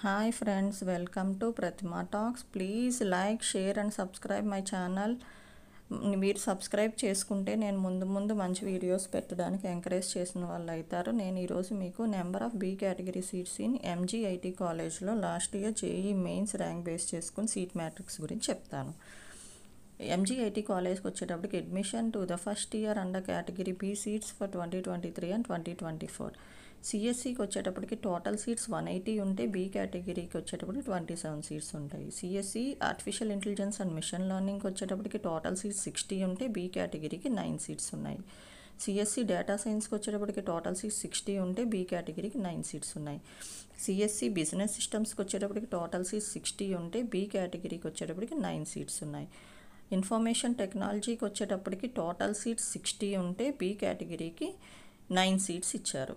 Hi friends, welcome to Pratima Talks. Please like, share and subscribe my channel. మీరు subscribe చేసుకుంటే నేను ముందు మంచి వీడియోస్ పెట్టడానికి ఎంకరేజ్ చేసిన వాళ్ళు అవుతారు. నేను ఈరోజు మీకు number of B category seats in MGIT కాలేజ్లో last year JEE mains rank base చేసుకుని సీట్ మ్యాట్రిక్స్ గురించి చెప్తాను. ఎంజీఐటీ కాలేజ్కి వచ్చేటప్పటికి admission to the first year under category B seats for 2023 and 2024. సిఎస్సికి వచ్చేటప్పటికి టోటల్ సీట్స్ 180 ఉంటే బి కేటగిరీకి వచ్చేటప్పటికి 27 సీట్స్ ఉంటాయి. CSE artificial intelligence and machine లెర్నింగ్కి వచ్చేటప్పటికి టోటల్ సీట్స్ 60 ఉంటే బి కేటగిరీకి 9 సీట్స్ ఉన్నాయి. సిఎస్సి డేటా సైన్స్కి వచ్చేటప్పటికి టోటల్ సీట్స్ 60 ఉంటే బి కేటగిరీకి 9 సీట్స్ ఉన్నాయి. సిఎస్సి బిజినెస్ సిస్టమ్స్కి వచ్చేటప్పటికి టోటల్ సీట్స్ 60 ఉంటే బి కేటగిరీకి వచ్చేటప్పటికి 9 సీట్స్ ఉన్నాయి. ఇన్ఫర్మేషన్ టెక్నాలజీకి వచ్చేటప్పటికి టోటల్ సీట్స్ 60 ఉంటే బి కేటగిరీకి 9 సీట్స్ ఇచ్చారు.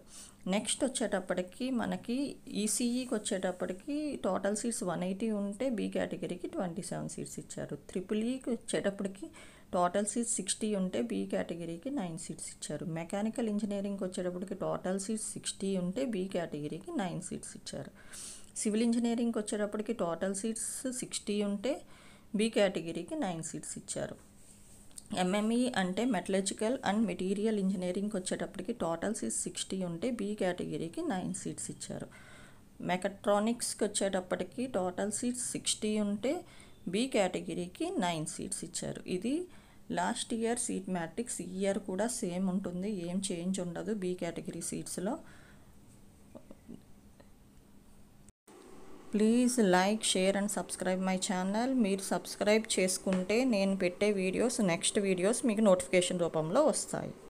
నెక్స్ట్ వచ్చేటప్పటికి మనకి ఈసీఈకి వచ్చేటప్పటికి టోటల్ సీట్స్ 180 ఉంటే బి కేటగిరీకి 27 సీట్స్ ఇచ్చారు. ట్రిపుల్ఈకి వచ్చేటప్పటికి టోటల్ సీట్స్ 60 ఉంటే బి కేటగిరీకి 9 సీట్స్ ఇచ్చారు. మెకానికల్ ఇంజనీరింగ్కి వచ్చేటప్పటికి టోటల్ సీట్స్ 60 ఉంటే బి కేటగిరీకి 9 సీట్స్ ఇచ్చారు. సివిల్ ఇంజనీరింగ్కి వచ్చేటప్పటికి టోటల్ సీట్స్ 60 ఉంటే బి కేటగిరీకి 9 సీట్స్ ఇచ్చారు. ఎంఎంఈ అంటే మెటలర్జికల్ అండ్ మెటీరియల్ ఇంజనీరింగ్కి వచ్చేటప్పటికి టోటల్ సీట్స్ 60 ఉంటే బి కేటగిరీకి 9 సీట్స్ ఇచ్చారు. మెకట్రానిక్స్కి వచ్చేటప్పటికి టోటల్ సీట్స్ 60 ఉంటే బి కేటగిరీకి 9 సీట్స్ ఇచ్చారు. ఇది లాస్ట్ ఇయర్ సీట్ మ్యాట్రిక్స్. ఈ ఇయర్ కూడా సేమ్ ఉంటుంది, ఏం చేంజ్ ఉండదు బి కేటగిరీ సీట్స్లో. Please like, share and subscribe my channel. మీరు సబ్స్క్రైబ్ చేసుకుంటే నేను పెట్టే వీడియోస్ నెక్స్ట్ వీడియోస్ మీకు నోటిఫికేషన్ రూపంలో వస్తాయి.